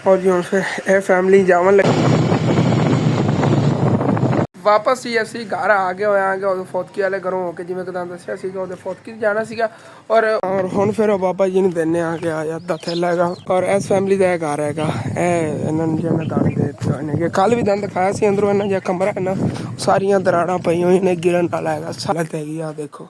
और जी हम फिर यह फैमिली जावन लगे वापस ही ਅਸੀਂ घर आ गए ਹੋਇਆਂਗੇ ਉਹ ਫੌਤਕੀ ਵਾਲੇ ਘਰੋਂ ਹੋ ਕੇ ਜਿਵੇਂ ਕਿ ਤੁਹਾਨੂੰ ਦੱਸਿਆ ਸੀਗਾ ਉਹਦੇ ਫੌਤਕੀ ਤੇ ਜਾਣਾ ਸੀਗਾ ਔਰ ਹੁਣ ਫਿਰ ਉਹ ਬਾਬਾ ਜੀ ਨੂੰ ਦਿੰਨੇ ਆ ਗਿਆ ਅੱਧਾ ਥੈਲਾ ਹੈਗਾ ਔਰ ਇਸ ਫੈਮਿਲੀ ਦਾ ਇਹ ਘਰ ਹੈਗਾ ਇਹ ਇਹਨਾਂ ਨੂੰ ਜਿਵੇਂ ਦਾਣੇ ਦੇ ਦਿੱਤੇ ਨੇ ਕਿ ਕੱਲ ਵੀ ਦੰਦ ਦਿਖਾਇਆ ਸੀ ਅੰਦਰੋਂ ਇਹਨਾਂ ਜਿਹਾ ਕਮਰਾ ਹੈ ਨਾ ਸਾਰੀਆਂ ਦਰਾੜਾਂ ਪਈਆਂ ਹੋਈਆਂ ਨੇ ਗਿਰਨ ਵਾਲਾ ਹੈਗਾ ਹਾਲਤ ਹੈਗੀ ਆ ਦੇਖੋ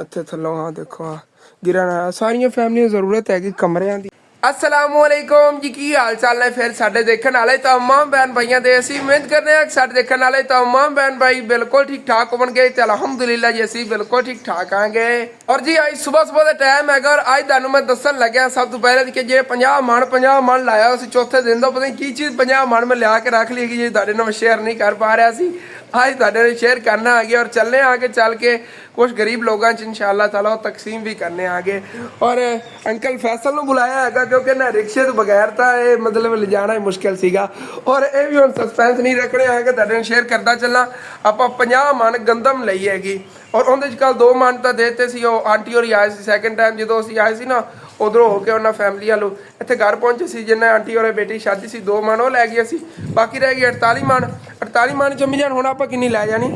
ਇੱਥੇ ਥੱਲੋਂ ਆ ਦੇਖੋ ਆ ਗਿਰਨ ਵਾਲਾ ਸਾਰੀਆਂ ਫੈਮਿਲੀ ਨੂੰ ਜ਼ਰੂਰਤ ਹੈਗੀ ਕਮਰਿਆਂ ਦੀ असलामुअलैकुम जी की हाल चाल है फिर साढ़े देखने वाले तमाम बहन भाइयों के असी उम्मीद करते हैं कि साढ़े देखने वाले तमाम बहन भाई बिल्कुल ठीक ठाक होंगे तो अलहमदुलिल्लाह जी असी बिल्कुल ठीक ठाक आएंगे और जी आज सुबह का टाइम है और अज तुहानू मैं दसन लग्या सब तो पहले कि जे 50 मन लाया उस चौथे दिन तो पता नहीं की चीज़ 50 मन में लिया के रख ली कि जी तुहाडे नाल शेयर नहीं कर पा रहा सी आज तुहाडे नाल शेयर करना आ गया और चलने आगे चल के कुछ गरीब लोगों इंशाअल्लाह ताला तकसीम भी करने आगे और अंकल फैसल को बुलाया है क्योंकि ना रिक्शे तो बगैर था ये मतलब ले जाना ही मुश्किल सीगा और ये भी हम सस्पेंस नहीं रखने है कि तुहाडे शेयर करता चलना आप 50 मन गंदम लई हैगी और उहदे च कल 2 मन तो देते सी आंटी और आए सी सैकेंड टाइम जो असीं आए सी ना उधरों होकर उन्होंने फैमिली वालों इतने घर पहुंचे सी जिन्हें आंटी और बेटी शादी सी 2 मन वो लै गए सी बाकी रह गई 48 मन जम्मी जान हुण आपां किन्नी लै जानी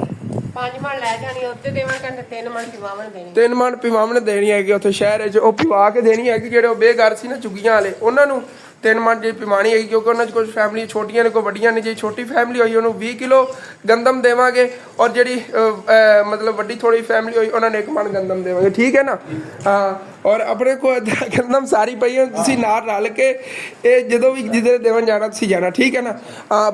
5 मन लै जानी उत्ते देवां 3 मन पिवावन देनी 3 मन पिवावन देनी हैगी उत्थे शहर च ਉਹ पिवा के देनी हैगी ਜਿਹੜੇ ਉਹ ਬੇਘਰ ਸੀ ਨਾ ਝੁੱਗੀਆਂ ਵਾਲੇ ਉਹਨਾਂ ਨੂੰ 3 मन जी पिवानी हैगी क्योंकि उन्होंने कुछ फैमिली छोटियां ने कोई वड्डियां ने जी छोटी फैमिली हुई उन्होंने 20 किलो गंदम देवांगे और जी मतलब वड्डी थोड़ी फैमिली हुई उन्होंने 1 मन गंदम देवांगे ठीक है ना हाँ और अपने को गंदम सारी पई है तुसीं नाल रल के ये जो भी जिधर देवन जाना तुसीं जाना ठीक है ना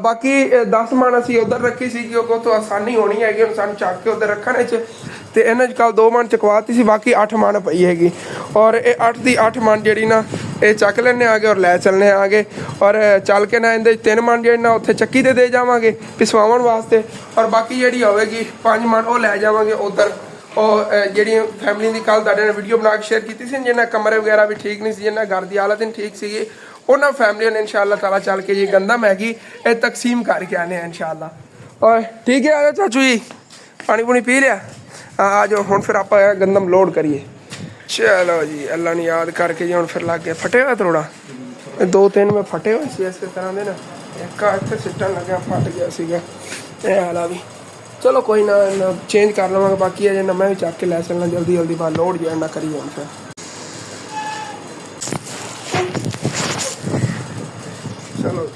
बाकी 10 मन असीं उधर रखी सी क्योंकि उत्थों आसानी होनी हैगी हुण सानूं चक के उधर रखने च ਤੇ ਇਹਨਾਂ 'ਚ ਕੱਲ 2 मन ਚਕਵਾਤੀ ਸੀ ਬਾਕੀ 8 मन ਪਈ ਹੈਗੀ ਔਰ ਇਹ 8 ਦੀ 8 मन ਜਿਹੜੀ ਨਾ ਇਹ ਚੱਕ ਲੈਣੇ ਆਗੇ ਔਰ ਲੈ ਚੱਲਣੇ ਆਗੇ ਔਰ ਚੱਲ ਕੇ ਨਾ ਇਹਦੇ 3 मन ਜਿਹੜੇ ਨਾ ਉੱਥੇ ਚੱਕੀ ਤੇ ਦੇ ਜਾਵਾਂਗੇ ਪਿਸਵਾਉਣ ਵਾਸਤੇ ਔਰ ਬਾਕੀ ਜਿਹੜੀ ਹੋਵੇਗੀ 5 मन ਉਹ ਲੈ ਜਾਵਾਂਗੇ ਉਧਰ ਉਹ ਜਿਹੜੀ ਫੈਮਿਲੀ ਦੀ ਕੱਲ ਤੁਹਾਡੇ ਨਾਲ ਵੀਡੀਓ ਬਣਾ ਕੇ ਸ਼ੇਅਰ ਕੀਤੀ ਸੀ ਜਿਹਨਾਂ ਕਮਰੇ ਵਗੈਰਾ ਵੀ ਠੀਕ ਨਹੀਂ ਸੀ ਜਿਹਨਾਂ ਘਰ ਦੀ ਹਾਲਤ ਨਹੀਂ ਠੀਕ ਸੀਗੀ ਉਹਨਾਂ ਫੈਮਿਲੀ ਨੇ ਇਨਸ਼ਾਅੱਲਾ ਤਾਲਾ ਚੱਲ ਕੇ ਜੀ ਗੰਦਮ ਹੈਗੀ ਇਹ ਤਕਸੀਮ ਕਰਕੇ ਆਨੇ ਆ ਇਨਸ਼ਾਅੱਲਾ ਔਰ ਠੀਕ ਹੈ ਆ ਚਾਚੂ ਜੀ ਪਾਣੀ ਪੂਣੀ ਪੀ ਲਿਆ आ जाओ हम फिर आप गंदम लोड करिए चलो जी अल्लाह ने याद करके जी हम फिर लग गए फटे हुआ थोड़ा 2-3 में फटे हुए सी इस तरह के ना एक इतने सिटन लगे फट गया सीगा ये हाल भी चलो कोई ना चेंज कर लवांगे बाकी है ना मैं भी चक के लै चलना जल्दी जल्दी बाहर लोड जो ना करिए हम फिर चलो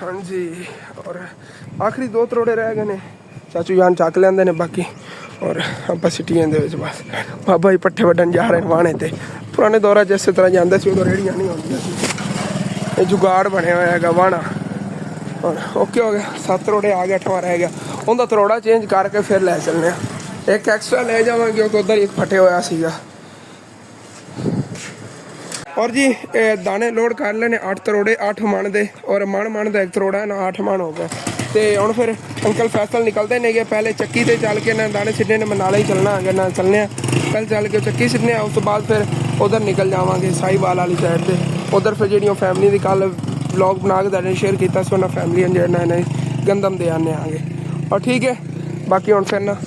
हाँ जी और आखिरी 2 तरोड़े रह गए ने चाचू जान चक लेंदे ने बाकी और आप सिटियां दे विच बस बाबा जी पट्ठे वड्डन जा रहे वाहने ते पुराने दौरा जिस तरह जांदा सी उदों रेहड़ियां नहीं होंदियां सी ये जुगाड़ बनया होया हैगा वाहना और ओके हो गया 7 तरोड़े आ गया 8वां रह गया उनका तरोड़ा चेंज करके फिर लै चलने एक एक्स्ट्रा ले जावांगे क्योंकि उधर एक फटे होया सीगा और जी दाने लोड कर लेने 8 तरोड़े 8 मन दे और मन का 1 तरोड़ा ना 8 मन हो गया तो हम फिर अंकल फैसल निकलते नहीं गए पहले चक्की ते चल के ना दाने सिटने ने नाले ही चलना आगे ना चलने पहले चल के चक्की सिटने उस तो बाद फिर उधर निकल जावांगे साहिवाल वाली साइड से उधर फिर जी फैमिली की कल व्लॉग बना के तुहाडे शेयर किया उन्होंने फैमिली जो गंदम दे आने आगे और ठीक है बाकी हम फिर ना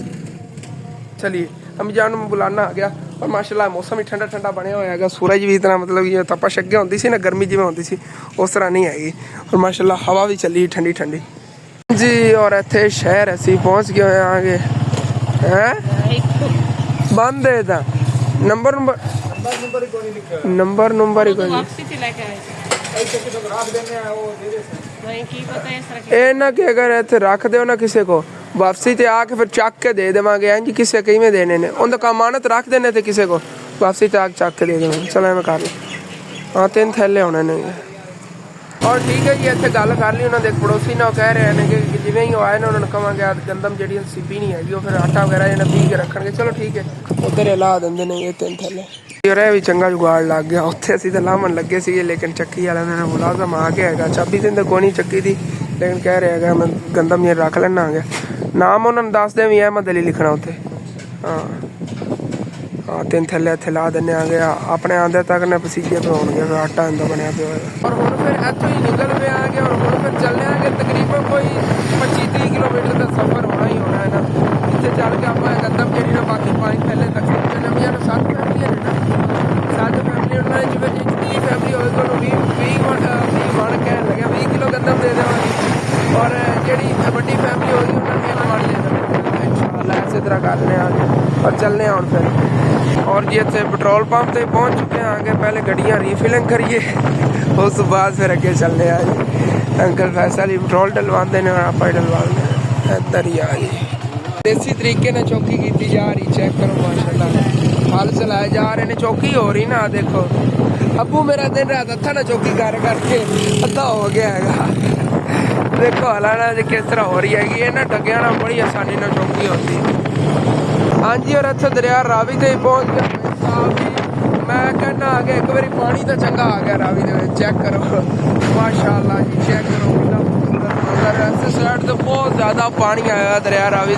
चलिए अम्मी जान में बुलाना आ गया और माशाल्लाह मौसम ही ठंडा ठंडा बनया होया है सूरज भी इतना मतलब ये तपश अगे होती सी ना गर्मी जिवें होती सी उस तरह नहीं हैगी और माशाल्लाह हवा भी चली ठंडी ठंडी जी और इत्थे शहर असी पहुँच गए होए आगे हैं बंद है इदा नंबर ही कोई ये ना कि अगर इत्थे रख दो ना किसी को वापसी ते आके फिर चक के दे देवांगे इंज किसी किवें देने ने उनका कमानत रख देने ते किसी को वापसी ते आके चक के दे देवांगे चलो मैं कर हाँ 3 थैले होने ने और ठीक है जी इतने गल कर ली उन्होंने एक पड़ोसी ने कह रहे हैं कि जिवें ही आए ना उन्होंने कहांगे गंदम जी सीपी नहीं हैगी फिर आटा वगैरह जो पी के रखणगे चलो ठीक है उधर ला देंगे ने ये 3 थैले और यह भी चंगा जुगाड़ लग गया उत्थे असीं तां लामन लगे सी लेकिन चक्की वाले ने मुलाजम आ गया है चाबी तो कोई नहीं चक्की दी लेकिन कह रहे हैं मैं गंदम ये रख लेना आ गया नाम उन्होंने दस दें भी अहमद अली लिखना उत्थे हाँ हाँ 3 थैले इत्थे ला देने आ गया अपने आंदे तक ने पसीजे पे होणगे आटा इंदा बनया पिया और हुण फिर इत्थों ही निकल पे आ गया और हुण फिर चलने आ चलने हैं और फिर और जी इतने पेट्रोल पंप पे पहुंच चुके हैं आगे पहले गड्डियां रीफिलिंग करिए उस बाद फिर अगे चलने आ जी अंकल फैसल ही पेट्रोल डलवाते हैं और आप डलवाते इधर ही आ गई देसी तरीके ने चौकी की जा रही चेक करो माशाल्लाह हल चलाए जा रहे हैं चौकी हो रही ना देखो अबू मेरा दिन रात अथा ना चौकी कर करके अद्धा हो गया है देखो हलाना किस तरह हो रही है ये ना डगिया ना बड़ी आसानी ना चौकी होती है हाँ जी और इतने दरिया रावी से पहुंच गया मैं कहना आ गया एक बार पानी तो चंगा आ गया रावी के चेक करो माशाल्लाह जी चेक करो इस साइड तो बहुत ज़्यादा पानी आया दरिया रावी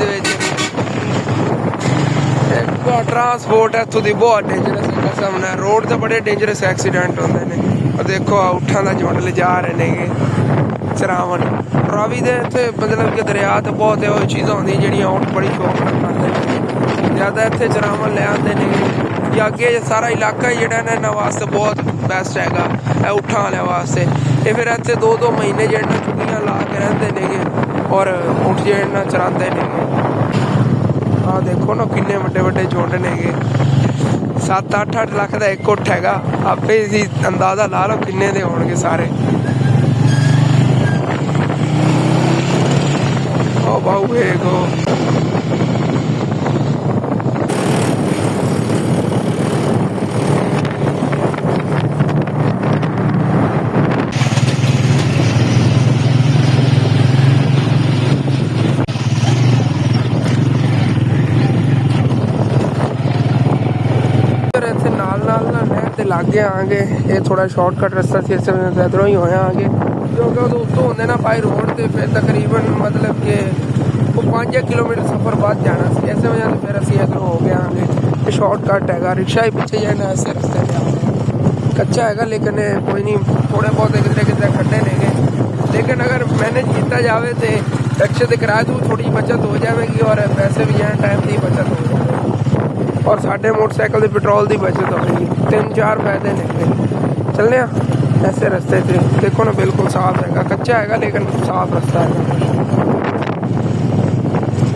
ट्रांसपोर्ट इतों की बहुत डेंजरस कसम ने रोड तो बड़े डेंजरस एक्सीडेंट होते हैं और देखो उठां का झुंड ले जा रहे हैं चरावन रावी दे इत्थे मतलब कि दरिया तो बहुत एहो चीज़ां होंदियां जिहड़ियां उठ बड़ी शौक नाल खांदे ने ज़्यादा इत्थे चरावन ले आंदे ने या अगे सारा इलाका जिहड़ा ना इन्हां वास्ते बहुत बेस्ट हैगा ਇਹ उठां वाले वास्ते ये फिर इत्थे 2-2 महीने जिहड़े चुगियां ला के रहिंदे नेगे और उठ जिहड़े चरांदे नेगे आ देखो ना किन्ने वड्डे वड्डे झुंड नेगे 7-8 लाख का एक उठ हैगा आपे ही अंदाजा ला लो किन्ने दे होणगे सारे ओ बाऊ गो लागे आगे ये थोड़ा शॉर्टकट रास्ता से इधरों ही होया आगे क्योंकि वो उत्तों होंगे ना पाई रोड से फिर तकरीबन मतलब कि वो 5 किलोमीटर सफ़र बाद जाना सी ऐसे वजह से फिर असी इधरों हो गया आगे शॉर्टकट हैगा रिक्शा ही पीछे जाना ऐसे रस्ते पे कच्चा हैगा लेकिन कोई नहीं थोड़े बहुत कितने कितने खड्डे नेगे लेकिन अगर मैनेज किया जाए तो रिक्शे के किराए तो थोड़ी बचत हो जाएगी और पैसे भी जाए टाइम की बचत हो जाएगी और साढ़े मोटरसाइकिल के पेट्रोल की बचत होगी 3-4 फायदे ने चलने ऐसे रस्ते से देखो ना बिल्कुल साफ हैगा कच्चा हैगा लेकिन साफ रास्ता है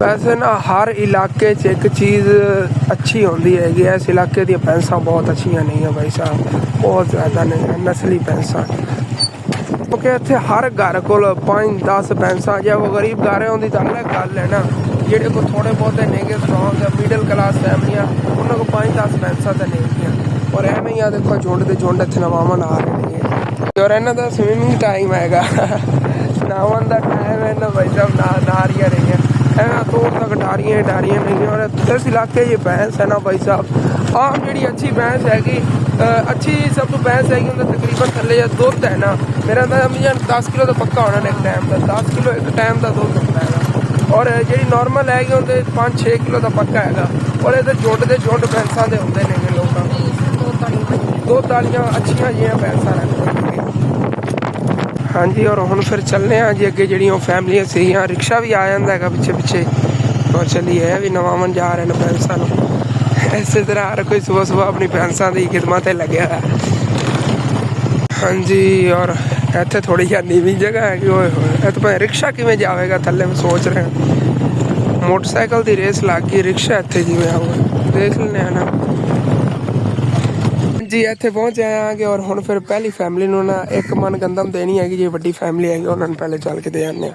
वैसे ना हर इलाके च एक चीज़ अच्छी होती हैगी इस इलाके दी भैंसा बहुत अच्छियां नहीं है भाई साहब बहुत ज़्यादा नहीं है नस्ली भैंसा क्योंकि इतने हर घर को 5-10 भैंसा जो वो गरीब घर होंगी तो अलग गल है ना जेडे को थोड़े बहुते नेगे स्ट्रॉन्ग मिडल क्लास फैमिलियाँ उन्होंने को 5-10 भैंसा तो नेगियां और एवं ही देखो झुंड के झुंड इतने नवावन आ रहे हैं और इन्हों का स्विमिंग टाइम हैगा नावन का टाइम है ना भाई साहब नारियाँ रही हैं तोड़ तक डारियाँ नहीं और इस इलाके ये भैंस है ना भाई साहब आम जी अच्छी भैंस हैगी अच्छी सब तो भैंस हैगी उनका तकरीबन थले या दुध है ना मेरा अंदाजा 10 किलो तो पक्का होना एक टाइम का 10 किलो एक टाइम का दुध होता है और जी नॉर्मल हैगी उनके 5-6 किलो का पक्का हैगा और इधर झुंड के झुंड भैंसा के होंगे ने लोग 2 तालियां अच्छियां जी भैंसा रखते हाँ जी और हम फिर चलने जी अगे जी फैमिलियां सी रिक्शा भी आ जाता है पिछे पिछे और चलिए है भी नवावन जा रहे हैं भैंसा इस तरह हर कोई सुबह सुबह अपनी भैंसा की खिदमत लगे है हाँ जी और इतने थोड़ी जी नीवी जगह है कि तो रिक्शा किमें जाएगा थले में सोच रहे हैं मोटरसाइकिल की रेस लग गई रिक्शा इतने जिमें आऊगा देख लें ना जी इतने पहुँच आए आगे और हम फिर पहली फैमिली ना एक मन गंदम देनी है जी वड्डी फैमिली है उन्होंने पहले चल के दे आने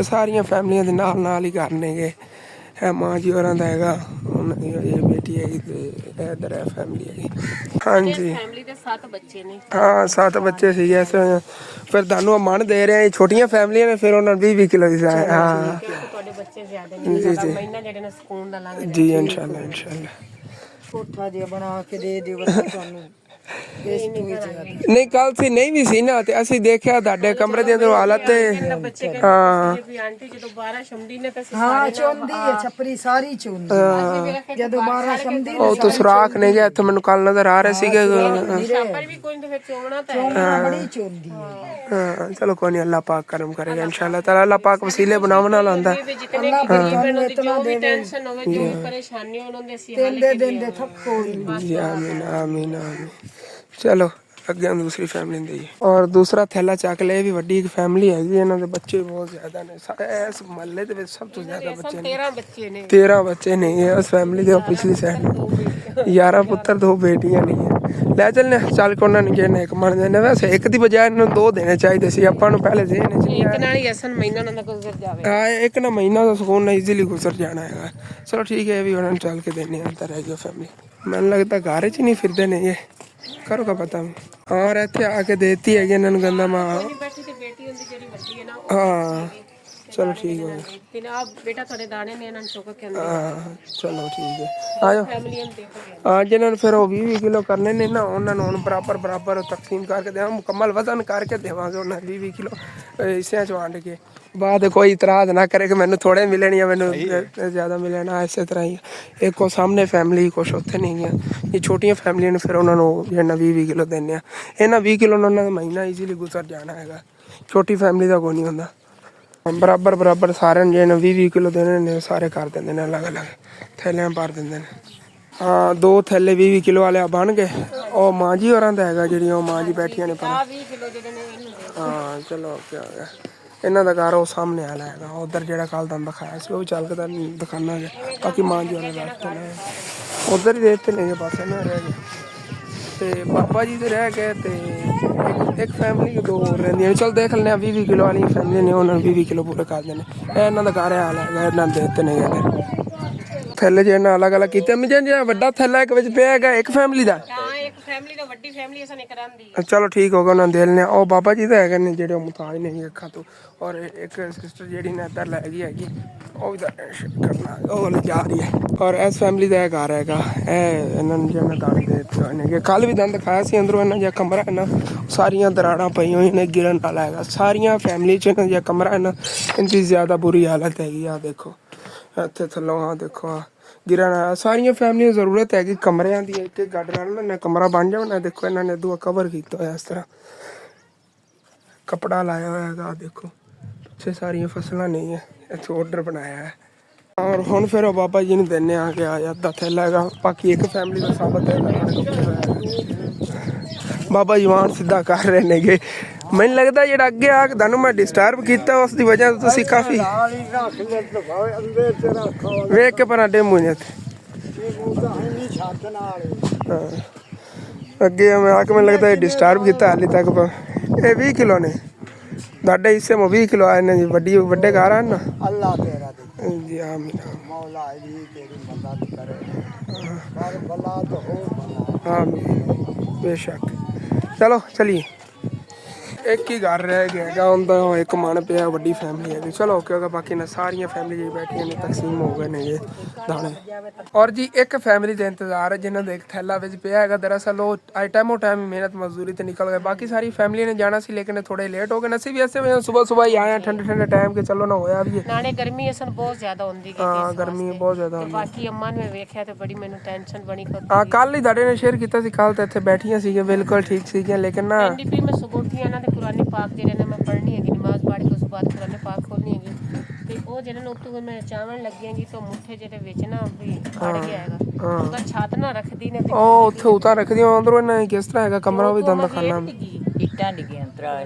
सारिया फैमिलियां दे नाल ही करने गए है माँ जी और ये बेटी है इधर है फैमिली है हाँ जी हाँ 7 बच्चे सी ऐसे फिर थानू मन दे रहे हैं छोटियां फैमिलियां ने फिर उन्होंने 20 किलो दी हाँ जी इंशाल्लाह बना के दे दियो नहीं कल सी नहीं भी सी ना ते असि देखा ਤੁਹਾਡੇ कमरे ਦੇ ਅੰਦਰ ਹਾਲਤ ਹਾਂ ਹਾਂ ਚੁੰਦੀ ਹੈ ਛਪਰੀ ਸਾਰੀ ਚੁੰਦੀ ਜਦੋਂ 12 ਸ਼ਮਦੀ ਉਹ ਤਾਂ ਸੁਰਾਖ ਨਹੀਂ ਗਿਆ ਇੱਥੇ ਮੈਨੂੰ ਕੱਲ ਨਜ਼ਰ ਆ ਰਿਹਾ ਸੀ ਕਿ छापर भी कोई तो फिर चोमना तो है ਬੜੀ ਚੁੰਦੀ हाँ चलो कोई नहीं अल्लाह पाक करम करेगा इंशाल्लाह ताला अल्लाह पाक वसीले बनावना लांदा जितने की तकरीबन जो भी टेंशन होवे जो भी परेशानी उन्होंने सी हाल ਦੇ ਦਿੰਦੇ ਥੱਕੋ जी आमीन आमीन आमीन चलो ਅੱਗੇ ਦੂਸਰੀ ਫੈਮਿਲੀ ਹੁੰਦੀ ਹੈ। ਔਰ ਦੂਸਰਾ ਥੈਲਾ ਚੱਕ ਲਿਆ, ਇਹ ਵੀ ਵੱਡੀ ਇੱਕ ਫੈਮਿਲੀ ਹੈਗੀ, ਇਹਨਾਂ ਦੇ ਬੱਚੇ ਬਹੁਤ ਜ਼ਿਆਦਾ ਨੇ। ਇਸ ਮਹੱਲੇ ਦੇ ਵਿੱਚ ਸਭ ਤੋਂ ਜ਼ਿਆਦਾ ਬੱਚੇ ਨੇ, 13 ਬੱਚੇ ਨੇ। 13 ਬੱਚੇ ਨੇ ਇਸ ਫੈਮਿਲੀ ਦੇ। ਪਿਛਲੀ ਸਾਈਡ 11 ਪੁੱਤਰ 2 ਬੇਟੀਆਂ ਨਹੀਂ ਹੈ। ਲੈ ਚੱਲਨੇ ਚੱਲ ਕੇ ਉਹਨਾਂ ਨੂੰ ਜਿਹਨੇ ਇੱਕ ਮੰਨ ਦੇਣੇ, ਵੈਸੇ ਇੱਕ ਦੀ ਬਜਾਏ ਇਹਨਾਂ ਨੂੰ 2 ਦੇਣੇ ਚਾਹੀਦੇ ਸੀ ਆਪਾਂ ਨੂੰ, ਪਹਿਲੇ ਜਿਹਨੇ ਇੱਕ ਨਾਲ ਹੀ ਅਸਨ ਮਹੀਨਾ ਉਹਨਾਂ ਦਾ ਗੁਜ਼ਰ ਜਾਵੇ। ਹਾਂ ਇੱਕ ਨਾ ਮਹੀਨਾ ਦਾ ਸਕੂਨ ਨਾਲ ਈਜ਼ੀਲੀ ਗੁਜ਼ਰ ਜਾਣਾ ਹੈਗਾ। ਚਲੋ ਠੀਕ ਹੈ, ਇਹ ਵੀ ਉਹਨਾਂ ਨੂੰ ਚੱਲ ਕੇ ਦੇਣੇ ਆ। ਤਾਂ ਰਹਿ ਗਿਆ ਫੈਮਿਲੀ, ਮੈਨੂੰ ਲੱਗਦਾ ਘਰ 'ਚ ਨਹੀਂ ਫਿਰਦੇ ਨੇ ਇਹ, ਕਰੋ ਕਾ ਪਤਾ। ਔਰ ਇੱਥੇ ਆ ਕੇ ਦੇਤੀ ਹੈਗੀ ਇਹਨਾਂ ਨੂੰ ਗੰਦਾ ਮਾਂ। ਬੈਠੀ ਤੇ ਬੇਟੀ ਹੁੰਦੀ ਜਿਹੜੀ ਵੱਡੀ ਹੈ ਨਾ, ਹਾਂ ਚਲੋ ਠੀਕ ਹੋ ਗਿਆ। ਤੇ ਆ ਬੇਟਾ ਤੁਹਾਡੇ ਦਾਣੇ ਨੇ, ਇਹਨਾਂ ਨੂੰ ਚੁੱਕ ਕੇ ਅੰਦਰ ਹਾਂ ਚਲੋ ਠੀਕ ਹੈ, ਆਜੋ। ਫੈਮਲੀਆਂ ਨੂੰ ਦੇਖੋ। ਹਾਂ ਜਿਹਨਾਂ ਨੂੰ ਫਿਰ ਉਹ 20 ਕਿਲੋ ਕਰਨੇ ਨੇ ਨਾ, ਉਹਨਾਂ ਨੂੰ ਹੁਣ ਬਰਾਬਰ ਤਕਸੀਮ ਕਰਕੇ ਦੇਵਾਂ, ਮੁਕੰਮਲ ਵਜ਼ਨ ਕਰਕੇ ਦੇਵਾਂਗੇ ਉਹਨਾਂ 20 ਕਿਲੋ ਹਿੱਸਿਆਂ 'ਚ ਵੰਡ ਕੇ। ਬਾਅਦ ਕੋਈ ਇਤਰਾਜ਼ ਨਾ ਕਰੇ ਕਿ ਮੈਨੂੰ ਥੋੜੇ ਮਿਲਣ ਜਾਂ ਮੈਨੂੰ ਜ਼ਿਆਦਾ ਮਿਲਣ। ਇਸੇ ਤਰ੍ਹਾਂ ਹੀ ਇੱਕ ਉਹ ਸਾਹਮਣੇ ਫੈਮਿਲੀ ਕੁਛ ਉੱਥੇ ਨਹੀਂ ਗਈਆਂ, ਇਹ ਛੋਟੀਆਂ ਫੈਮਲੀਆਂ ਨੂੰ ਫਿਰ ਉਹਨਾਂ ਨੂੰ ਜਿਹੜਾ 20 ਕਿਲੋ ਦਿੰਦੇ ਆ। ਇਹਨਾਂ 20 ਕਿਲੋ ਨਾਲ ਉਹਨਾਂ ਦਾ ਮਹੀਨਾ ਈਜ਼ੀਲੀ ਗੁਜ਼ਰ ਜਾਣਾ ਹੈਗਾ। ਛੋਟੀ ਫੈਮਿਲੀ ਦਾ ਕੋਈ ਨਹੀਂ ਹੁੰਦਾ। ਬਰਾਬਰ ਸਾਰਿਆਂ ਨੂੰ ਜਿਹਨੇ 20 ਕਿਲੋ ਦੇਣੇ ਨੇ ਸਾਰੇ ਕਰ ਦਿੰਦੇ ਨੇ, ਅਲੱਗ ਥੈਲਿਆਂ ਭਰ ਦਿੰਦੇ ਨੇ। ਹਾਂ 2 ਥੈਲੇ 20 ਕਿਲੋ ਵਾਲੇ ਬਣ ਗਏ। ਉਹ ਮਾਂ ਜੀ ਹੋਰਾਂ ਦਾ ਹੈਗਾ, ਜਿਹੜੀਆਂ ਉਹ ਮਾਂ ਜੀ ਬੈਠੀਆਂ ਨੇ ਪਰ। 20 ਕਿਲੋ ਜਿਹੜੇ ਨੇ ਇਹਨੂੰ ਦੇ। ਹਾਂ ਚਲੋ ਕੀ ਹੋ ਗਿਆ, ਇਹਨਾਂ ਦਾ ਘਰ ਉਹ ਸਾਹਮਣੇ ਵਾਲਾ ਹੈਗਾ। ਉਧਰ ਜਿਹੜਾ ਕੱਲ ਤੁਹਾਨੂੰ ਦਿਖਾਇਆ ਸੀ ਉਹ ਵੀ ਚੱਲ ਕੇ ਤਾਂ ਦਿਖਾਣਾ ਹੈ। ਬਾਕੀ ਮਾਂ ਜੀ ਵਾਲੇ ਰਸਤੇ ਨੇ ਉਧਰ ਹੀ ਦੇਖਤੇ ਨੇ ਪਾਸੇ ਨਾ ਰਹਿ ਗਏ। ਤੇ ਪਾਪਾ ਜੀ ਦੇ ਰਹਿ ਗਏ ਤੇ ਇੱਕ ਫੈਮਿਲੀ 2 ਹੋਰ ਰਹਿੰਦੀਆਂ ਨੇ। ਚਲ ਦੇਖ ਲੈਂਦੇ ਹਾਂ 20 ਕਿਲੋ ਵਾਲੀ ਫੈਮਿਲੀ ਨੇ, ਉਹਨਾਂ ਨੂੰ 20 ਕਿਲੋ ਪੂਰੇ ਕਰ ਦੇਣੇ। ਇਹ ਇਹਨਾਂ ਦਾ ਘਰ ਹਾਲ ਹੈਗਾ, ਇਹਨਾਂ ਦੇ ਦਿੱਤੇ ਨੇ ਥੈਲੇ ਜਿਹੇ ਨਾਲ ਅਲੱਗ ਕੀਤੇ। ਮੈਂ ਜਿਹੜਾ ਵੱਡਾ ਥੈਲਾ ਇੱਕ ਵਿੱਚ ਪਿਆ ਹੈਗਾ ਇੱਕ ਫੈਮਿਲੀ ਦਾ। ਹਾਂ ਇੱਕ ਫੈਮਿਲੀ ਦਾ, ਵੱਡੀ ਫੈਮਿਲੀ ਅਸਾਂ ਨੇ ਕਰਾਂਦੀ। ਚਲੋ ਠੀਕ ਹੋ ਗਿਆ, ਉਹਨਾਂ ਦੇ ਲੈਣੇ। ਉਹ ਬਾਬਾ ਜੀ ਦਾ ਹੈਗੇ ਨੇ ਜਿਹੜੇ ਮੁਤਾਜ ਨਹੀਂ ਅੱਖਾਂ ਤੋਂ। ਔਰ ਇੱਕ ਸਿਸਟਰ ਜਿਹੜੀ ਨੇ ਇੱਧਰ ਲੈ ਗਈ ਹੈਗੀ, ਉਹ ਵੀ ਤਾਂ ਕਰਨਾ ਉਹ ਜਾ ਰਹੀ ਹੈ। ਔਰ ਇਸ ਫੈਮਿਲੀ ਦਾ ਇਹ ਘਰ ਹੈਗਾ। ਇਹ ਇਹਨਾਂ ਨੂੰ ਜਿਹੜਾ ਦੰਦ ਦੇ ਦਿੱਤੇ ਨੇ, ਕੱਲ ਵੀ ਦੰਦ ਖਾਇਆ ਸੀ ਅੰਦਰੋਂ। ਇਹਨਾਂ ਜਿਹਾ ਕਮਰਾ ਇਹਨਾਂ ਸਾਰੀਆਂ ਦਰਾੜਾਂ ਪਈਆਂ ਹੋਈਆਂ ਨੇ, ਗਿਰਨ ਵਾਲਾ ਹੈਗਾ। ਸਾਰੀਆਂ ਫੈਮਿਲੀ 'ਚ ਇਹਨਾਂ ਜਿਹਾ ਕਮਰਾ ਇਹਨਾਂ ਇੰਨੀ ਜ਼ਿਆਦਾ ਬੁਰੀ ਹਾਲਤ ਹੈਗੀ। ਆ ਦੇਖੋ ਇੱਥੇ ਥੱਲੋਂ, ਆ ਦੇਖੋ ਆ ਗਿਰਨ ਵਾਲਾ। ਸਾਰੀਆਂ ਫੈਮਲੀਆਂ ਨੂੰ ਜ਼ਰੂਰਤ ਹੈਗੀ ਕਮਰਿਆਂ ਦੀ। ਇੱਕ ਗੱਡ ਨਾਲ ਨਾ ਕਮਰਾ ਬਣ ਜਾਣਾ। ਦੇਖੋ ਇਹਨਾਂ ਨੇ ਦੂਆ ਕਵਰ ਕੀਤਾ ਹੋਇਆ ਇਸ ਤਰ੍ਹਾਂ, ਕੱਪੜਾ ਲਾਇਆ ਹੋਇਆ ਹੈਗਾ। ਦੇਖੋ ਪਿੱਛੇ ਸਾਰੀਆਂ ਫਸਲਾਂ ਨਹੀਂ ਹੈ, ਇੱਥੇ ਆਰਡਰ ਬਣਾਇਆ ਹੈ। ਔਰ ਹੁਣ ਫਿਰ ਉਹ ਬਾਬਾ ਜੀ ਨੂੰ ਦਿੰਦੇ ਆ ਕਿ ਆ ਅੱਧਾ ਥੈਲਾ ਹੈਗਾ। ਬਾਕੀ ਇੱਕ ਫੈਮਿਲੀ ਦਾ ਸਾਬਤ ਹੈ। ਬਾਬਾ ਜੀ ਵਾਣ ਸਿੱਧਾ ਕਰ ਰਹੇ ਨੇਗੇ। ਮੈਨੂੰ ਲੱਗਦਾ ਜਿਹੜਾ ਅੱਗੇ ਆ ਕੇ ਤੁਹਾਨੂੰ ਮੈਂ ਡਿਸਟਰਬ ਕੀਤਾ, ਉਸ ਦੀ ਵਜ੍ਹਾ ਤੋਂ ਤੁਸੀਂ ਕਾਫੀ ਵੇਖ ਕੇ ਪਰ ਡੇਮੂ ਨੇ ਅੱਗੇ ਮੈਂ ਆ ਕੇ ਮੈਨੂੰ ਲੱਗਦਾ ਡਿਸਟਰਬ ਕੀਤਾ। ਹਾਲੇ ਤੱਕ ਇਹ 20 ਕਿਲੋ ਨੇ ਤੁਹਾਡੇ ਹਿੱਸੇ में 20 किलो आए ने जी। ਵੱਡੇ ਘਰ ਆ ਨਾ। अल्लाह तेरा दे जी आमीन मौला अली तेरी मदद करे पर भला तो हो भला। आमीन बेशक। चलो चलिए, एक ही घर रह गया ਹੈਗਾ ਹੁੰਦਾ। ਇੱਕ ਮਨ ਪਿਆ, ਵੱਡੀ ਫੈਮਿਲੀ ਹੈਗੀ। ਚਲੋ ਓਕੇ ਹੋਗਾ। ਬਾਕੀ ਨਾ ਸਾਰੀਆਂ ਫੈਮਿਲੀ ਜਿਹੜੀ ਬੈਠੀਆਂ ਨੇ ਤਕਸੀਮ ਹੋ ਗਏ ਨੇ ਇਹ ਦਾਣੇ। ਔਰ ਜੀ ਇੱਕ ਫੈਮਿਲੀ ਦਾ ਇੰਤਜ਼ਾਰ ਹੈ ਜਿਨ੍ਹਾਂ ਦਾ ਇੱਕ ਥੈਲਾ ਵਿੱਚ ਪਿਆ ਹੈਗਾ। ਦਰਅਸਲ ਉਹ ਟਾਈਮ ਮਿਹਨਤ ਮਜ਼ਦੂਰੀ ਤੇ ਨਿਕਲ ਗਏ। ਬਾਕੀ ਸਾਰੀ ਫੈਮਿਲੀ ਨੇ ਜਾਣਾ ਸੀ ਲੇਕਿन ਥੋੜੇ ਲੇਟ ਹੋ ਗਏ। ਅਸੀਂ ਵੀ ਐਸੇ ਸੁਬਹ ਹੀ ਆਏ ਠੰਡੇ ਟਾਈਮ ਕੇ ਚਲੋ ਨਾ ਹੋਇਆ ਵੀ ਹੈ। ਨਾਲੇ ਗਰਮੀ ਅਸਨ ਬਹੁਤ ਜ਼ਿਆਦਾ ਹੁੰਦੀ ਗਈ। ਹਾਂ ਗਰਮੀ ਬਹੁਤ ਜ਼ਿਆਦਾ ਹੁੰਦੀ। ਬਾਕੀ ਅੰਮਾ ਨੇ ਵੇਖਿਆ ਤੇ ਬੜੀ ਮੈਨੂੰ ਟੈਨਸ਼ਨ ਬਣੀ। ਹਾਂ ਕੱਲ ਹੀ ਤੁਹਾਡੇ ਨੇ ਸ਼ੇਅਰ ਕੀਤਾ ਸੀ, ਕੱਲ ਤਾਂ ਇੱਥੇ ਬੈਠੀਆਂ ਸੀਗੀਆਂ ਬਿਲਕੁਲ ਠੀਕ ਸੀਗੀਆਂ ਲੇਕਿਨ ਨਾ ਐਨਡੀਪੀ ਮੈਂ ਸੁਬੋਠੀ ਇਹਨਾਂ ਦੇ ਕੁਰਾਨੀ ਪਾਕ ਜਿਹੜੇ ਨੇ ਮੈਂ ਪੜ੍ਹਨੀ ਹੈਗੀ, ਨਮਾਜ਼ ਪੜ੍ਹ ਕੇ ਉਸ ਤੋਂ ਬਾਅਦ ਕੁਰਾਨੀ ਪਾਕ ਖੋਲਣੀ ਹੈਗੀ। ਤੇ ਉਹ ਜਿਹੜੇ ਨੇ ਉੱਤੋਂ ਮੈਂ ਚਾਵਣ ਲੱਗੀਆਂਗੀ ਤਾਂ ਮੁੱਠੇ ਜਿਹੜੇ ਵਿੱਚ ਨਾ ਵੀ ਅੜ ਗਿਆ ਹੈਗਾ। ਉਹਦਾ ਛੱਤ ਨਾ ਰੱਖਦੀ ਨੇ ਉਹ ਉੱਥੇ ਉਤਾਂ ਰੱਖਦੀਆਂ ਅੰਦਰੋਂ। ਇਹਨਾਂ ਨੇ ਕਿਸ ਤਰ੍ਹਾਂ ਹੈਗਾ ਕਮਰਾ ਵੀ ਦੰਦ ਖਾਨਾ। ਇੱਟਾਂ ਡਿੱਗੀਆਂ ਅੰਤਰਾ ਹਾਂ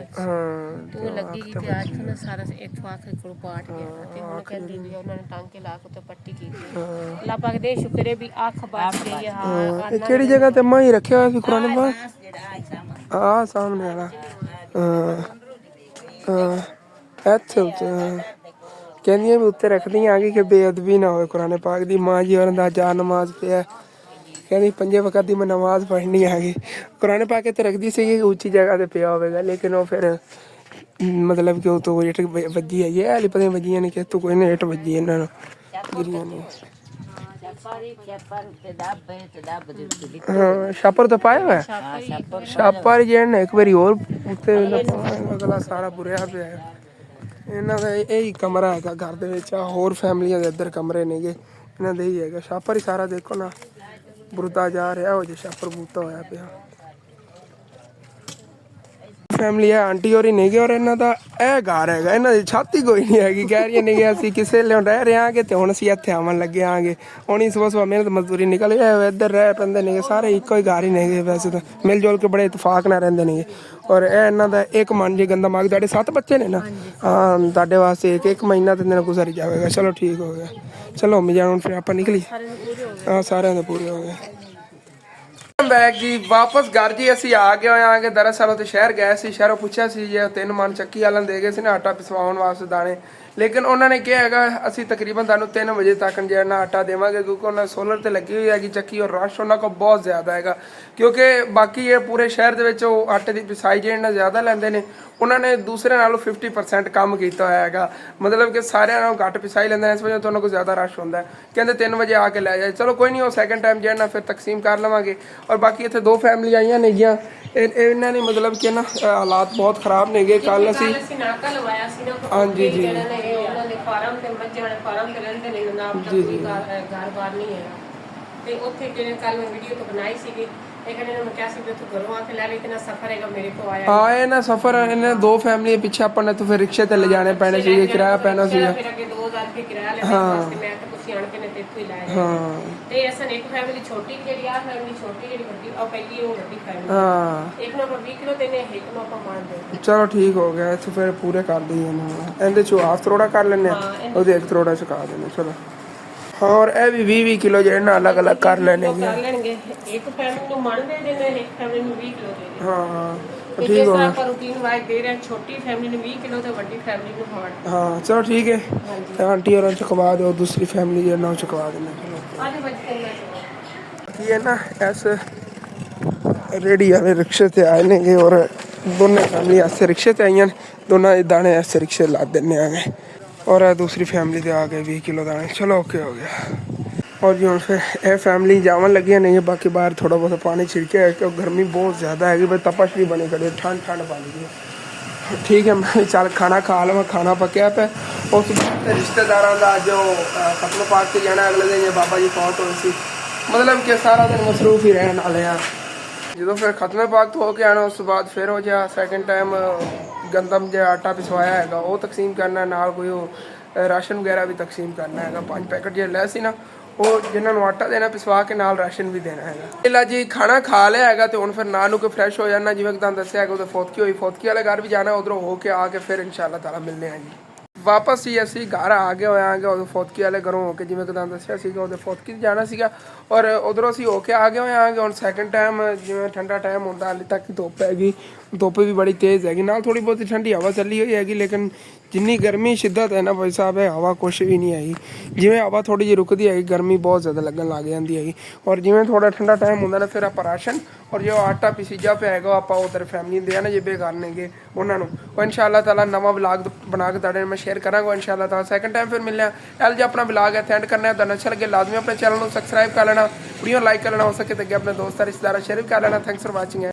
ਤੇ ਉਹ ਲੱਗੀ ਗਈ ਤੇ ਅੱਜ ਨਾ ਸਾਰਾ ਇੱਥੋਂ ਆਖਰ ਕੋਲ ਪਾਟ ਗਿਆ। ਤੇ ਹੁਣ ਕਹਿੰਦੀ ਵੀ ਉਹਨਾਂ ਨੇ ਟਾਂਕੇ ਲਾ ਕੇ ਤੇ ਪੱਟੀ ਕੀਤੀ। ਅੱਲਾਹ ਪਾਕ ਦੇ ਸ਼ੁਕਰ ਹੈ ਵੀ ਅੱਖ ਬਚ ਗਈ ਹੈ। ਹਾਂ ਇਹ ਕਿਹੜੀ ਜਗ੍ਹਾ ਤੇ ਮਾਂ ਹੀ ਰੱਖਿਆ ਹੋਇਆ ਸੀ ਕੁਰਾਨ ਪਾਕ? ਆ ਸਾਹਮਣੇ ਵਾਲਾ। ਇੱਥੇ ਉੱਤੇ ਕਹਿੰਦੀਆਂ ਵੀ ਉੱਤੇ ਰੱਖਦੀਆਂ ਆ ਗਈ ਕਿ ਬੇਅਦਬੀ ਨਾ ਹੋਵੇ ਕੁਰਾਨ ਪਾਕ ਦੀ। ਮਾਂ ਜੀ ਹੋਰਾਂ ਦਾ ਜਾ ਨਮਾਜ਼ ਪਿਆ, ਕਹਿੰਦੀ 5 ਵਕਤ ਦੀ ਮੈਂ ਨਮਾਜ਼ ਪੜ੍ਹਨੀ ਹੈਗੀ। ਕੁਰਾਨ ਪਾਕ ਇੱਥੇ ਰੱਖਦੀ ਸੀਗੀ ਉੱਚੀ ਜਗ੍ਹਾ ਤੇ ਪਿਆ ਹੋਵੇਗਾ ਲੇਕਿਨ ਉਹ ਫਿਰ ਮਤਲਬ ਕਿ ਉਹ ਤੋਂ ਇੱਟ ਵੱਜੀ ਹੈਗੀ। ਇਹ ਹਾਲੇ ਪਤਾ ਵੱਜੀਆਂ ਨੇ ਕਿ ਤੂੰ ਕੋਈ ਨਾ ਇੱਟ ਵੱਜੀ ਇਹਨਾਂ ਨੂੰ ਗਿਰੀਆਂ ਨੇ। ਹਾਂ ਛਾਪਰ ਤਾਂ ਪਾਇਆ ਹੋਇਆ ਛਾਪਰ ਜਿਹੜਾ ਇੱਕ ਵਾਰੀ ਹੋਰ ਉੱਤੇ ਅਗਲਾ ਸਾਰਾ ਬੁਰਿਆ ਪਿਆ। ਇਹਨਾਂ ਦਾ ਇਹੀ ਕਮਰਾ ਹੈਗਾ ਘਰ ਦੇ ਵਿੱਚ। ਹੋਰ ਫੈਮਲੀਆਂ ਦੇ ਇੱਧਰ ਕਮਰੇ ਨੇਗੇ, ਇਹਨਾਂ ਦੇ ਹੀ ਹੈਗਾ। ਛਾਪਰ ਹੀ ਸਾਰਾ ਦੇਖੋ ਨਾ ਬੁਰਦਾ ਜਾ ਰਿਹਾ ਉਹ ਜੇ ਛਾਪਰ ਬੂਤਾ ਹੋਇਆ ਪਿਆ। ਫੈਮਿਲੀ ਹੈ ਆਂਟੀ ਹੋਰੀ ਨਹੀਂ ਗਏ ਔਰ ਇਹਨਾਂ ਦਾ ਇਹ ਘਰ ਹੈਗਾ ਇਹਨਾਂ ਦੀ ਛੱਤ ਹੀ ਕੋਈ ਨਹੀਂ ਹੈਗੀ ਕਹਿ ਰਹੀਆਂ ਨਹੀਂ ਅਸੀਂ ਕਿਸੇ ਲਈ ਰਹਿ ਰਹੇ ਆਂਗੇ ਤੇ ਹੁਣ ਅਸੀਂ ਇੱਥੇ ਆਉਣ ਲੱਗੇ ਆਂਗੇ ਹੁਣ ਹੀ ਸਵੇਰ ਮਿਹਨਤ ਮਜ਼ਦੂਰੀ ਨਿਕਲ ਗਏ ਇੱਧਰ ਰਹਿ ਪੈਂਦੇ ਨੇਗੇ ਸਾਰੇ ਇੱਕੋ ਹੀ ਘਰ ਹੀ ਨੇਗੇ ਵੈਸੇ ਤਾਂ ਮਿਲ ਜੁਲ ਕੇ ਬੜੇ ਇਤਫਾਕ ਨਾਲ ਰਹਿੰਦੇ ਨੇਗੇ ਔਰ ਇਹ ਇਹਨਾਂ ਦਾ ਇੱਕ ਮਨ ਜੇ ਗੰਦਾ ਮਾਗ ਤੁਹਾਡੇ 7 ਬੱਚੇ ਨੇ ਨਾ ਹਾਂ ਤੁਹਾਡੇ ਵਾਸਤੇ ਇੱਕ ਮਹੀਨਾ ਤੇ ਦਿਨ ਗੁਜ਼ਰ ਜਾਵੇਗਾ ਚਲੋ ਠੀਕ ਹੋ ਗਿਆ ਚਲੋ ਅੰਮੀ ਜਾਨ ਹੁਣ ਫਿਰ ਆਪਾਂ ਨਿਕਲੀ ਹਾਂ ਸਾਰਿਆਂ ਦੇ ਪੂਰੇ ਹੋ ਗਏ ਬੈਕ ਜੀ ਵਾਪਸ ਘਰ ਜੀ ਅਸੀਂ ਆ ਗਏ ਹੋਏ ਆਂਗੇ ਦਰਅਸਲ ਉਹ ਸ਼ਹਿਰ ਗਏ ਸੀ ਸ਼ਹਿਰੋਂ ਪੁੱਛਿਆ ਸੀ ਜੇ 3 ਮਨ ਚੱਕੀ ਵਾਲਾਂ ਦੇ ਗਏ ਸੀ ਨਾ ਆਟਾ ਪਿਸਵਾਉਣ ਵਾਸਤੇ ਦਾਣੇ ਲੇਕਿਨ ਉਹਨਾਂ ਨੇ ਕਿਹਾ ਹੈਗਾ ਅਸੀਂ ਤਕਰੀਬਨ ਤੁਹਾਨੂੰ 3 ਵਜੇ ਤੱਕ ਜਿਹੜਾ ਆਟਾ ਦੇਵਾਂਗੇ ਕਿਉਂਕਿ ਉਹਨਾਂ ਸੋਲਰ ਤੇ ਲੱਗੀ ਹੋਈ ਹੈਗੀ ਚੱਕੀ ਔਰ ਰਸ਼ ਉਹਨਾਂ ਕੋਲ ਬਹੁਤ ਜ਼ਿਆਦਾ ਹੈਗਾ ਕਿਉਂਕਿ ਬਾਕੀ ਇਹ ਪੂਰੇ ਸ਼ਹਿਰ ਦੇ ਵਿੱਚ ਉਹ ਆਟੇ ਦੀ ਪਿਸਾਈ ਜਿਹੜਾ ਜ਼ਿਆਦਾ ਲੈਂਦੇ ਨੇ ਉਹਨਾਂ ਨੇ ਦੂਸਰੇ ਨਾਲੋਂ 50% ਕੰਮ ਕੀਤਾ ਹੋਇਆ ਹੈਗਾ ਮਤਲਬ ਕਿ ਸਾਰਿਆਂ ਨਾਲੋਂ ਘੱਟ ਪਿਸਾਈ ਲੈਂਦੇ ਨੇ ਇਸ ਵਜ੍ਹਾ ਤੋਂ ਉਹਨਾਂ ਕੋਲ ਜ਼ਿਆਦਾ ਰਸ਼ ਹੁੰਦਾ ਕਹਿੰਦੇ 3 ਵਜੇ ਆ ਕੇ ਲੈ ਜਾਏ ਚਲੋ ਕੋਈ ਨਹੀਂ ਉਹ ਸੈਕੰਡ ਟਾਈਮ ਜਿਹੜਾ ਫਿਰ ਤਕਸੀਮ ਕਰ ਲਵਾਂਗੇ ਔਰ ਬਾਕੀ ਇੱਥੇ 2 ਫੈਮਿਲੀ ਆਈਆਂ ਨੇਗੀਆਂ ਇਹਨਾਂ ਨੇ ਮਤਲਬ ਕਿ ਨਾ ਹਾਲਾਤ ਬਹੁਤ ਖਰਾਬ ਨੇਗੇ ਕੱਲ ਅਸੀਂ ਨਾਕਾ ਲਵਾਇਆ ਸੀ ਨਾ ਹਾਂਜੀ ਜੀ ਉਹਨਾਂ ਦੇ ਫਾਰਮ ਤੇ ਮੱਝਾਂ ਵਾਲੇ ਫਾਰਮ ਤੇ ਰਹਿੰਦੇ ਨੇ ਨਾ ਆਪਣਾ ਕੋਈ ਘਰ ਬਾਰ ਨਹੀਂ ਹੈ ਤੇ ਉੱਥੇ ਜਿਹੜੇ ਕੱਲ ਮੈਂ ਵੀਡੀਓ ਤੋਂ ਬਣਾਈ ਸੀਗੀ ਇੱਕ ਨੇ ਮੈਂ ਕਿਹਾ ਸੀ ਕਿ ਤੂੰ ਘਰੋਂ ਆ ਕੇ ਲੈ ਲੈ ਇਤਨਾ ਸਫਰ ਹੈਗਾ ਮੇਰੇ ਕੋ ਆਇਆ ਹਾਂ ਇਹ ਨਾ ਸਫਰ ਇਹਨੇ 2 ਫੈਮਿਲੀ ਪਿੱਛੇ ਆਪਾਂ ਨੇ ਤਾਂ ਫਿਰ ਰਿਕਸ਼ੇ ਤੇ ਲੈ ਜਾਣੇ ਪੈਣੇ ਸੀ ਕਿਰਾਇਆ ਪੈਣਾ ਸੀਗਾ ਫਿਰ ਅੱਗੇ 2000 ਰੁਪਏ ਕਿਰਾਇਆ ਲੈਣਾ ਵਾਸਤੇ ਮੈਂ ਤਾਂ ਤੁਸੀਂ ਆਣ ਕੇ ਨੇ ਤੇ ਇੱਥੇ ਹੀ ਲਾਇਆ ਹਾਂ ਤੇ ਅਸਾਂ ਇੱਕ ਫੈਮਿਲੀ ਛੋਟੀ ਜਿਹੜੀ ਆ ਫੈਮਿਲੀ ਛੋਟੀ ਜਿਹੜੀ ਵੱਡੀ ਉਹ ਪਹਿਲੀ ਉਹ ਵੱਡੀ ਫੈਮਿਲੀ ਹਾਂ ਇੱਕ ਨੂੰ ਆਪਾਂ 20 ਕਿਲੋ ਦੇਨੇ ਇੱਕ ਨੂੰ ਆਪਾਂ ਮਾਰ ਦੇ ਚਲੋ ਠੀਕ ਹੋ ਗਿਆ ਇੱਥੇ ਫਿਰ ਪੂਰੇ ਕਰ ਦਈਏ ਇਹਨਾਂ ਇਹਦੇ ਚੋਂ ਹਾਫ ਥੋੜਾ ਕਰ ਲੈਣੇ ਉਹਦੇ ਇੱਕ ਥੋੜਾ ਚੁਕਾ ਦੇਣੇ ਚਲੋ ਹਾਂ ਔਰ ਇਹ ਵੀ 20 ਕਿਲੋ ਜਿਹੜੇ ਨਾ ਅਲੱਗ ਅਲੱਗ ਕਰ ਲੈਣਗੇ ਕਰ ਲੈਣਗੇ ਇੱਕ ਫੈਮਿਲੀ ਨੂੰ ਮਣ ਦੇ ਦੇਣੇ ਇੱਕ ਫੈਮਿਲੀ ਨੂੰ 20 ਕਿਲੋ ਦੇ ਦੇਣੇ ਹਾਂ ਠੀਕ ਹੋ ਗਿਆ ਆਪਾਂ ਰੂਟੀਨ ਵਾਈਜ਼ ਦੇ ਰਹੇ ਛੋਟੀ ਫੈਮਿਲੀ ਨੂੰ 20 ਕਿਲੋ ਤੇ ਵੱਡੀ ਫੈਮਿਲੀ ਨੂੰ ਹਾਰਡ ਹਾਂ ਚਲੋ ਠੀਕ ਹੈ ਤੇ ਆਂਟੀ ਹੋਰਾਂ ਚੁਕਵਾ ਦਿਓ ਦੂਸਰੀ ਫੈਮਿਲੀ ਜਿਹੜਾ ਨਾ ਚੁਕਵਾ ਦੇਣਾ ਚਲੋ ਆਦੇ ਬੱਚੇ ਨੂੰ ਕੀ ਹੈ ਨਾ ਐਸ ਰੇੜੀ ਵਾਲੇ ਰਿਕਸ਼ੇ ਤੇ ਆਏ ਨੇਗੇ ਔਰ ਦੋਨੇ ਫੈਮਿਲੀ ਐਸੇ ਰਿਕਸ਼ੇ ਤੇ ਆਈਆਂ ਦੋਨਾਂ ਦੇ ਦਾਣੇ ਐਸੇ ਰਿਕਸ਼ੇ ਲਾ ਦਿੰਨੇ ਆਗੇ और दूसरी फैमिली दे आ गए 20 किलो दाने चलो ओके हो गया और जी हम फिर ये फैमिली जावन लगी नहीं है बाकी बाहर थोड़ा बहुत पानी छिड़के है क्योंकि गर्मी बहुत ज़्यादा है भाई तपश भी बनी खड़ी ठंड पानी की ठीक है मैं चल खाना खा लवा खाना पकया पे उस रिश्तेदारों का जो खत्म पाक के जाना अगले दिन बाबा जी फौत हो सी मतलब कि सारा दिन मसरूफ ही रहने वाले हैं जो फिर खत्म पाक तो हो के आना उस बाद फिर हो जा सैकेंड टाइम गंदम जो आटा पिसवाया है वो तकसीम करना नाल कोई राशन वगैरह भी तकसीम करना है 5 पैकेट जो लै सी ना वो जिन्होंने आटा देना पिसवा के नाल राशन भी देना है ला जी खाना खा लिया है तो हुण फिर ना नू कोई फ्रैश हो जाना जिवें तुहानूं दस्सिया है उधर फौतकी वाले घर भी जाना उधरों हो के आके फिर इंशाअल्लाह ताला मिलने हैं जी वापस ही ਅਸੀਂ ਘਰ ਆ ਗਏ ਹੋਏ ਆਂਗੇ ਉਹ ਫੌਤਕੀ ਵਾਲੇ ਘਰੋਂ ਹੋ ਕੇ ਜਿਵੇਂ ਕਿ ਤੁਹਾਨੂੰ ਦੱਸਿਆ ਸੀਗਾ ਉਹਦੇ ਫੌਤਕੀ ਤੇ ਜਾਣਾ ਸੀਗਾ ਔਰ ਉਧਰੋਂ ਅਸੀਂ ਹੋ ਕੇ ਆ ਗਏ ਹੋਏ ਆਂਗੇ ਹੁਣ ਸੈਕੰਡ ਟਾਈਮ ਜਿਵੇਂ ਠੰਡਾ ਟਾਈਮ ਹੁੰਦਾ ਹਾਲੇ ਤੱਕ ਧੁੱਪ ਹੈਗੀ ਧੁੱਪ ਵੀ ਬੜੀ ਤੇਜ਼ ਹੈਗੀ ਨਾਲ ਥੋੜੀ ਬਹੁਤੀ ਠੰਡੀ ਹਵਾ ਚੱਲੀ ਹੋਈ ਹੈਗੀ ਲੇਕਿਨ ਜਿੰਨੀ ਗਰਮੀ ਸ਼ਿੱਦਤ ਹੈ ਨਾ ਭਾਈ ਸਾਹਿਬ ਇਹ ਹਵਾ ਕੁਛ ਵੀ ਨਹੀਂ ਹੈਗੀ ਜਿਵੇਂ ਹਵਾ ਥੋੜੀ ਜਿਹੀ ਰੁਕਦੀ ਹੈਗੀ ਗਰਮੀ ਬਹੁਤ ਜ਼ਿਆਦਾ ਲੱਗਣ ਲੱਗ ਜਾਂਦੀ ਹੈਗੀ ਔਰ ਜਿਵੇਂ ਥੋੜਾ ਠੰਡਾ ਟਾਈਮ ਹੁੰਦਾ ਨਾ ਫਿਰ ਆਪਾਂ ਰਾਸ਼ਨ ਔਰ ਜੋ ਆਟਾ ਪਿਸੀਜਾ ਪਿਆ ਹੈਗਾ ਆਪਾਂ ਉਧਰ ਫੈਮਿਲੀ ਦੇ ਆ ਨਾ ਜਿੱਬੇ ਕਰਨਗੇ ਉਹਨਾਂ ਨੂੰ ਉਹ ਇਨਸ਼ਾਅੱਲਾ ਤਾਲਾ ਨਵਾਂ ਵਲੌਗ ਬਣਾ ਕੇ ਤੁਹਾਡੇ ਨਾਲ ਮੈਂ ਸ਼ੇਅਰ ਕਰਾਂਗਾ ਇਨਸ਼ਾਅੱਲਾ ਤਾਲਾ ਸੈਕੰਡ ਟਾਈਮ ਫਿਰ ਮਿਲਣਾ ਐਲ ਜੀ ਆਪਣਾ ਵਲੌਗ ਇੱਥੇ ਐਂਡ ਕਰਨਾ ਹੈ ਤੁਹਾਨੂੰ ਅੱਛਾ ਲੱਗੇ ਲਾਜ਼ਮੀ ਆਪਣੇ ਚੈਨਲ ਨੂੰ ਸਬਸਕ੍ਰਾਈਬ ਕਰ ਲੈਣਾ ਵੀਡੀਓ ਲਾਈਕ ਕਰ ਲੈਣਾ ਹੋ ਸਕੇ ਤਾਂ ਅੱਗੇ ਆਪਣੇ ਦੋਸਤਾਂ ਰਿਸ਼ਤੇਦਾਰਾਂ ਸ਼ੇਅਰ ਵੀ ਕਰ ਲੈਣਾ ਥੈਂਕਸ ਫॉर ਵਾਚਿੰਗ